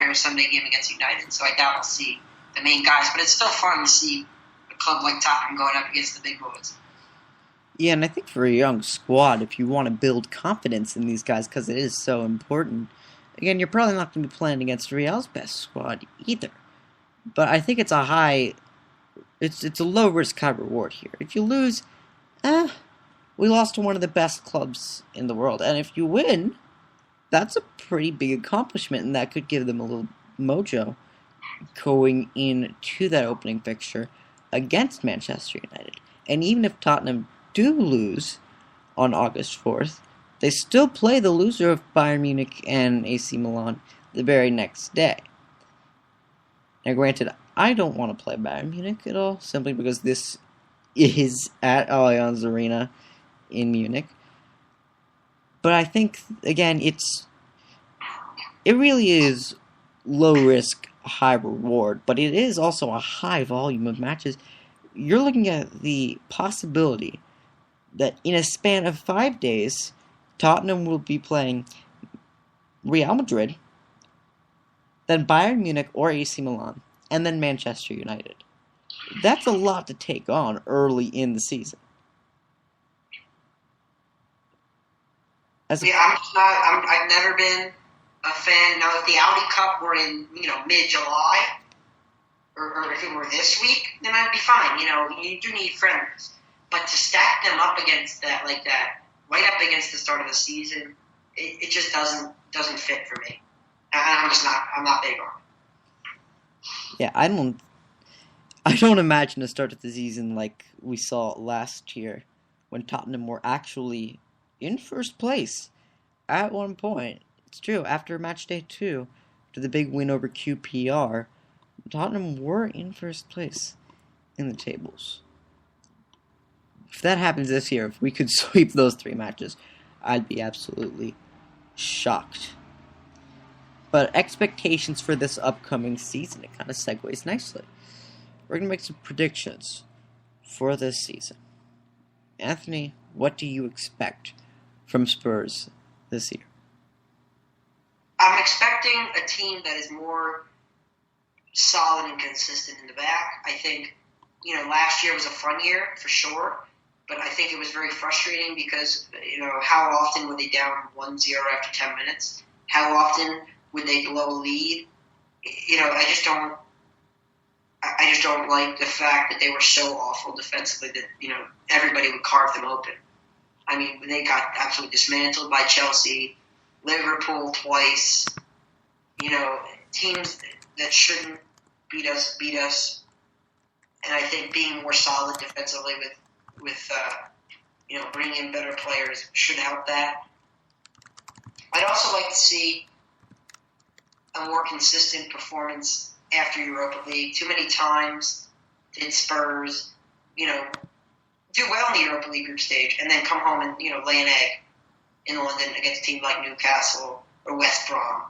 their Sunday game against United. So I doubt we'll see the main guys. But it's still fun to see a club like Tottenham going up against the big boys. Yeah, and I think for a young squad, if you want to build confidence in these guys, because it is so important, again, you're probably not going to be playing against Real's best squad either. But I think it's a low risk, high reward here. If you lose, we lost to one of the best clubs in the world. And if you win, that's a pretty big accomplishment, and that could give them a little mojo going into that opening fixture against Manchester United. And even if Tottenham do lose on August 4th, they still play the loser of Bayern Munich and AC Milan the very next day. Now, granted, I don't want to play Bayern Munich at all, simply because this is at Allianz Arena in Munich. But I think, again, it really is low risk, high reward, but it is also a high volume of matches. You're looking at the possibility that in a span of 5 days, Tottenham will be playing Real Madrid, then Bayern Munich or AC Milan, and then Manchester United. That's a lot to take on early in the season. I've never been a fan. Now, if the Audi Cup were in, mid-July, or if it were this week, then I'd be fine. You do need friends. But to stack them up against that, like that, right up against the start of the season, it just doesn't fit for me. I'm not big on it. Yeah, I don't imagine a start of the season like we saw last year when Tottenham were actually in first place at one point. It's true, after match day 2, to the big win over QPR, Tottenham were in first place in the tables. If that happens this year, if we could sweep those 3 matches, I'd be absolutely shocked. But expectations for this upcoming season, it kind of segues nicely. We're going to make some predictions for this season. Anthony, what do you expect from Spurs this year? I'm expecting a team that is more solid and consistent in the back. I think, last year was a fun year for sure, but I think it was very frustrating because, how often were they down 1-0 after 10 minutes? How often would they blow a lead? I just don't like the fact that they were so awful defensively that, everybody would carve them open. I mean, they got absolutely dismantled by Chelsea, Liverpool twice, teams that shouldn't beat us. And I think being more solid defensively with bringing in better players should help that. I'd also like to see a more consistent performance after Europa League. Too many times did Spurs, do well in the Europa League group stage and then come home and, lay an egg in London against a team like Newcastle or West Brom.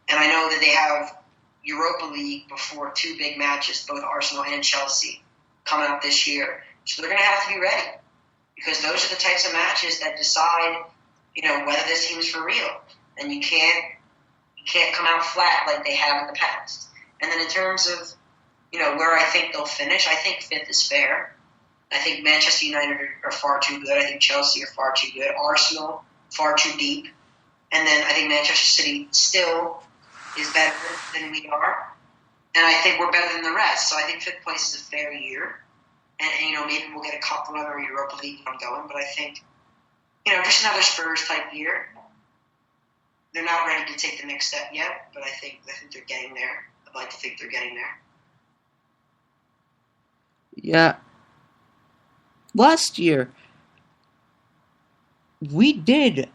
And I know that they have Europa League before 2 big matches, both Arsenal and Chelsea, coming up this year. So they're going to have to be ready because those are the types of matches that decide, whether this team is for real. And you can't come out flat like they have in the past. And then in terms of, where I think they'll finish, I think 5th is fair. I think Manchester United are far too good. I think Chelsea are far too good. Arsenal, far too deep. And then I think Manchester City still is better than we are. And I think we're better than the rest. So I think 5th place is a fair year. And maybe we'll get a cup run or Europa League ongoing. But I think, just another Spurs-type year. They're not ready to take the next step yet, but I think they're getting there. I'd like to think they're getting there. Yeah. Last year, we did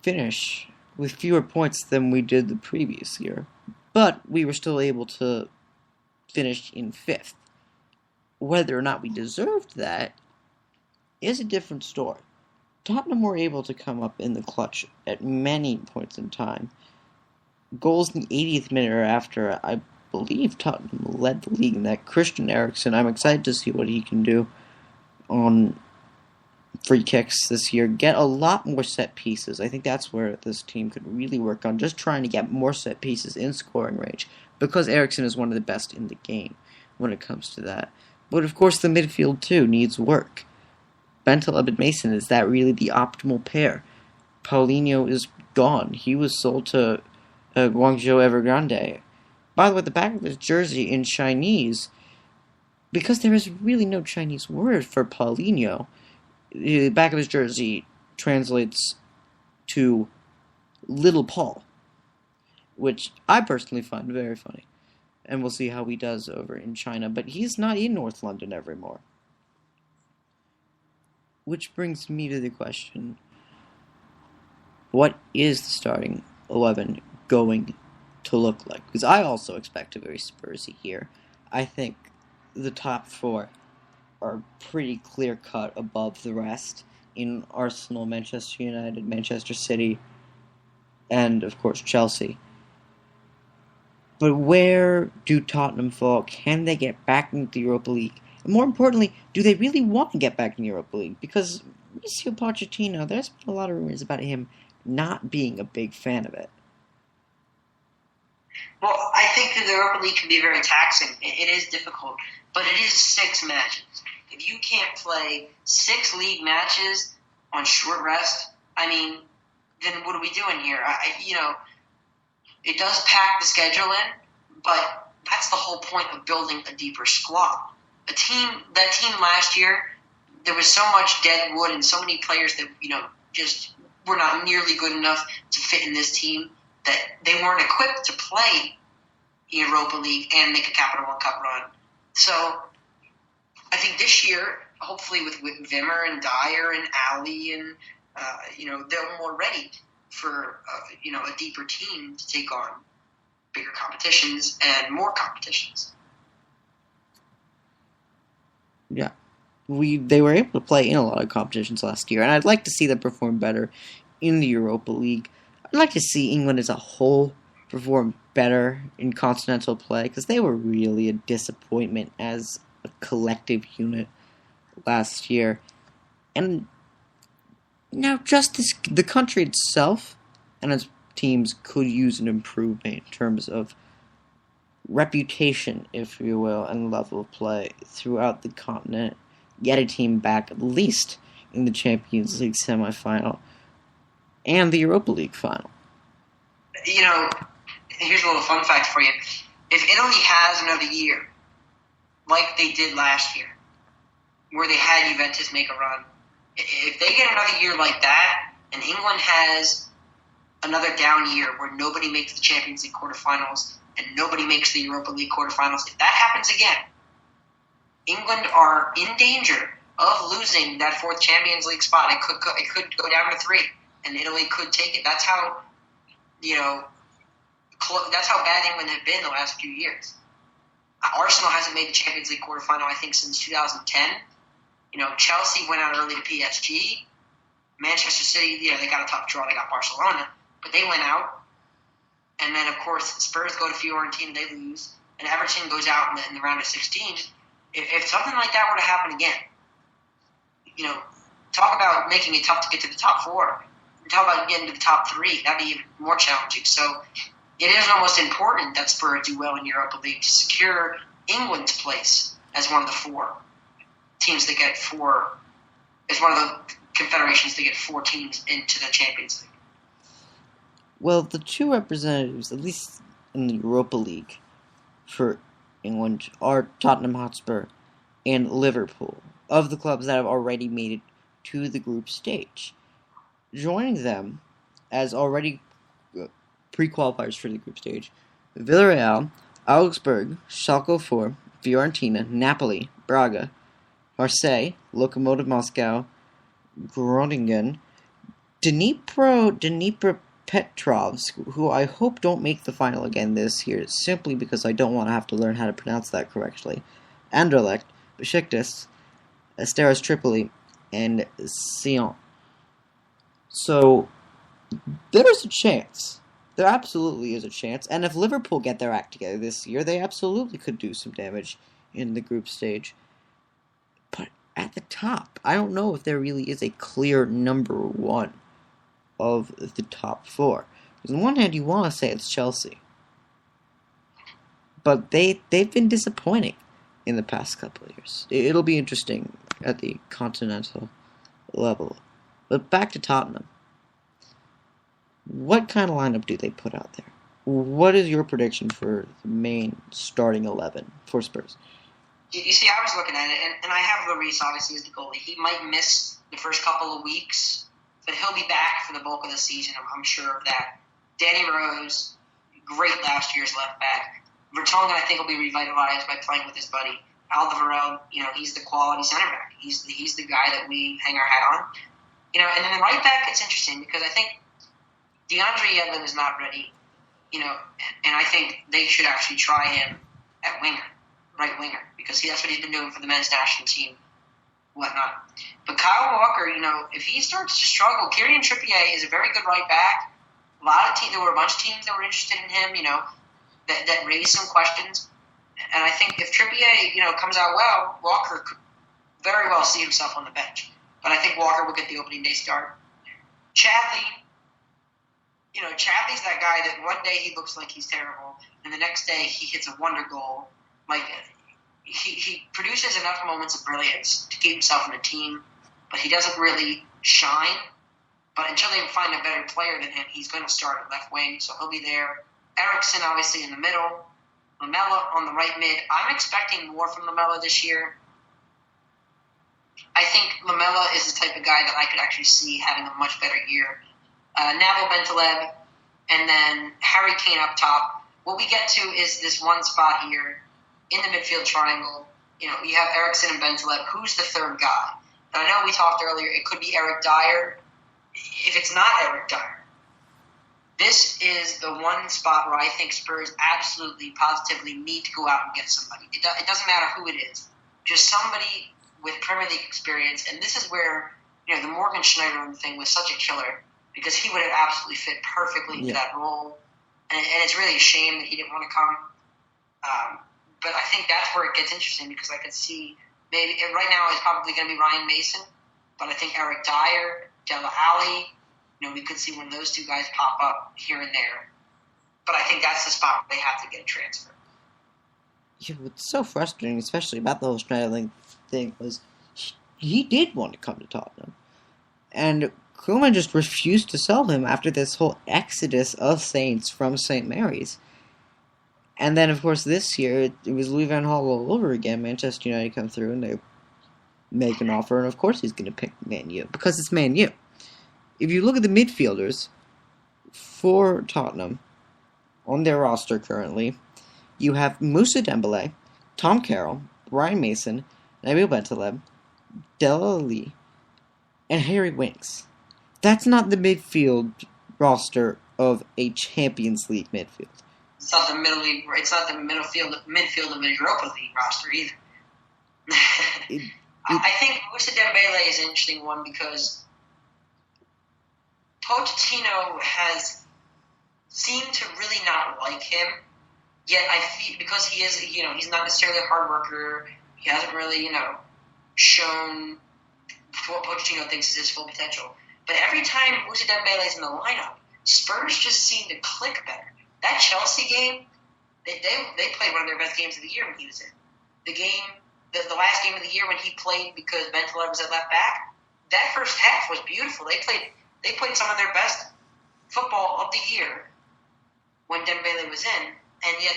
finish with fewer points than we did the previous year, but we were still able to finish in 5th. Whether or not we deserved that is a different story. Tottenham were able to come up in the clutch at many points in time. Goals in the 80th minute or after, I believe Tottenham led the league in that. Christian Eriksen, I'm excited to see what he can do on free kicks this year, get a lot more set pieces. I think that's where this team could really work on, just trying to get more set pieces in scoring range, because Eriksen is one of the best in the game when it comes to that. But of course, the midfield too needs work. Bentaleb and Mason, is that really the optimal pair? Paulinho is gone. He was sold to Guangzhou Evergrande. By the way, the back of his jersey in Chinese, because there is really no Chinese word for Paulinho, the back of his jersey translates to Little Paul, which I personally find very funny. And we'll see how he does over in China. But he's not in North London evermore. Which brings me to the question, what is the starting 11 going to look like? Because I also expect a very Spursy year. I think the top four are pretty clear-cut above the rest in Arsenal, Manchester United, Manchester City, and, of course, Chelsea. But where do Tottenham fall? Can they get back into the Europa League? And more importantly, do they really want to get back in the Europa League? Because Mauricio Pochettino, there's been a lot of rumors about him not being a big fan of it. Well, I think that the Europa League can be very taxing. It is difficult, but it is 6 matches. If you can't play 6 league matches on short rest, then what are we doing here? It does pack the schedule in, but that's the whole point of building a deeper squad. That team last year, there was so much dead wood and so many players that, just were not nearly good enough to fit in this team, that they weren't equipped to play Europa League and make a Capital One Cup run. So I think this year, hopefully with Wimmer and Dyer and Ali and, they're more ready for, a deeper team to take on bigger competitions and more competitions. Yeah. They were able to play in a lot of competitions last year, and I'd like to see them perform better in the Europa League. I'd like to see England as a whole perform better in continental play, because they were really a disappointment as a collective unit last year. And now the country itself and its teams could use an improvement in terms of reputation, if you will, and level of play throughout the continent. Get a team back at least in the Champions League semifinal and the Europa League final. Here's a little fun fact for you. If Italy has another year, like they did last year, where they had Juventus make a run, if they get another year like that, and England has another down year where nobody makes the Champions League quarterfinals and nobody makes the Europa League quarterfinals, if that happens again, England are in danger of losing that 4th Champions League spot. It could go down to 3, and Italy could take it. That's how, that's how bad England have been the last few years. Arsenal hasn't made the Champions League quarterfinal, I think, since 2010. Chelsea went out early to PSG. Manchester City, they got a tough draw. They got Barcelona, but they went out. And then, of course, Spurs go to Fiorentina, they lose. And Everton goes out in the round of 16. If something like that were to happen again, talk about making it tough to get to the top 4. Talk about getting to the top 3. That'd be even more challenging. So it is almost important that Spurs do well in Europa League to secure England's place as one of the 4 teams that get 4, as one of the confederations to get 4 teams into the Champions League. Well, the 2 representatives, at least in the Europa League, for England are Tottenham Hotspur and Liverpool, of the clubs that have already made it to the group stage. Joining them as already pre-qualifiers for the group stage, Villarreal, Augsburg, Schalke 04, Fiorentina, Napoli, Braga, Marseille, Lokomotiv Moscow, Groningen, Dnipropetrovsk, who I hope don't make the final again this year, simply because I don't want to have to learn how to pronounce that correctly, Anderlecht, Besiktas, Asteras Tripoli, and Sion. So, there's a chance. There absolutely is a chance. And if Liverpool get their act together this year, they absolutely could do some damage in the group stage. But at the top, I don't know if there really is a clear number one of the top four. On the one hand, you want to say it's Chelsea, but they've been disappointing in the past couple of years. It'll be interesting at the continental level. But back to Tottenham. What kind of lineup do they put out there? What is your prediction for the main starting 11 for Spurs? You see, I was looking at it, and I have Lloris obviously as the goalie. He might miss the first couple of weeks, but he'll be back for the bulk of the season. I'm sure of that. Danny Rose, great last year's left back. Vertonghen, I think, will be revitalized by playing with his buddy. Alderweireld, he's the quality center back. He's the guy that we hang our hat on. And then the right back, it's interesting because I think DeAndre Yedlin is not ready. And I think they should actually try him at winger, right winger, because that's what he's been doing for the men's national team, whatnot. But Kyle Walker, if he starts to struggle, Kieran Trippier is a very good right back. A lot of teams, there were a bunch of teams that were interested in him, that raised some questions. And I think if Trippier, comes out well, Walker could very well see himself on the bench. But I think Walker will get the opening day start. Chadley, Chadley's that guy that one day he looks like he's terrible, and the next day he hits a wonder goal. Like, he produces enough moments of brilliance to keep himself in the team, but he doesn't really shine. But until they find a better player than him, he's going to start at left wing, so he'll be there. Eriksen, obviously, in the middle. Lamela on the right mid. I'm expecting more from Lamela this year. I think Lamela is the type of guy that I could actually see having a much better year. Nabil Bentaleb, and then Harry Kane up top. What we get to is this one spot here in the midfield triangle. You have Eriksen and Bentaleb. Who's the third guy? Now, I know we talked earlier, it could be Eric Dyer. If it's not Eric Dyer, this is the one spot where I think Spurs absolutely, positively need to go out and get somebody. It doesn't matter who it is. Just somebody with Premier League experience. And this is where, the Morgan Schneiderlin thing was such a killer because he would have absolutely fit perfectly into that role. And it's really a shame that he didn't want to come. But I think that's where it gets interesting because I could see maybe right now it's probably going to be Ryan Mason, but I think Eric Dyer, Dele Alli, we could see one of those two guys pop up here and there. But I think that's the spot where they have to get a transfer. Yeah, what's so frustrating, especially about the whole Schneiderlin thing, was he did want to come to Tottenham. And Koeman just refused to sell him after this whole exodus of Saints from St. Mary's. And then, of course, this year, it was Louis van Gaal all over again. Manchester United come through and they make an offer, and of course he's going to pick Man U, because it's Man U. If you look at the midfielders for Tottenham on their roster currently, you have Moussa Dembele, Tom Carroll, Ryan Mason, Nabil Bentaleb, Dele Alli, and Harry Winks. That's not the midfield roster of a Champions League midfield. It's not the middle league. It's not the midfield of the Europa League roster either. I think Moussa Dembele is an interesting one because Pochettino has seemed to really not like him. Yet I feel because he is, he's not necessarily a hard worker. He hasn't really, shown what Pochettino thinks is his full potential. But every time Moussa Dembele is in the lineup, Spurs just seem to click better. That Chelsea game, they played one of their best games of the year when he was in. The last game of the year when he played because Bentaleb was at left back, that first half was beautiful. They played some of their best football of the year when Dembele was in, and yet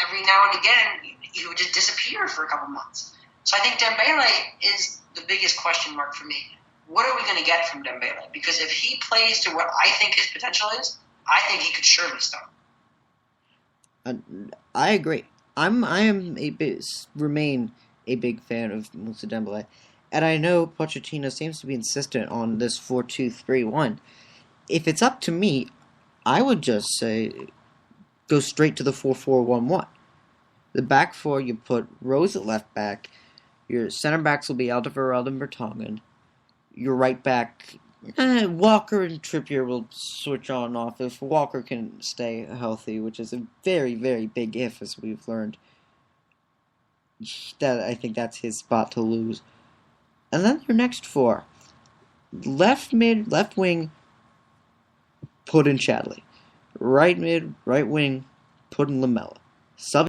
every now and again he would just disappear for a couple months. So I think Dembele is the biggest question mark for me. What are we going to get from Dembele? Because if he plays to what I think his potential is, I think he could surely start. I agree. Remain a big fan of Moussa Dembele, and I know Pochettino seems to be insistent on this 4-2-3-1. If it's up to me, I would just say go straight to the 4-4-1-1. The back four, you put Rose at left back. Your center backs will be Alderweireld and Vertonghen. Your right back, Walker and Trippier will switch on and off if Walker can stay healthy, which is a very, very big if, as we've learned. That I think that's his spot to lose. And then your next four. Left mid, left wing, put in Chadley. Right mid, right wing, put in Lamella. Sub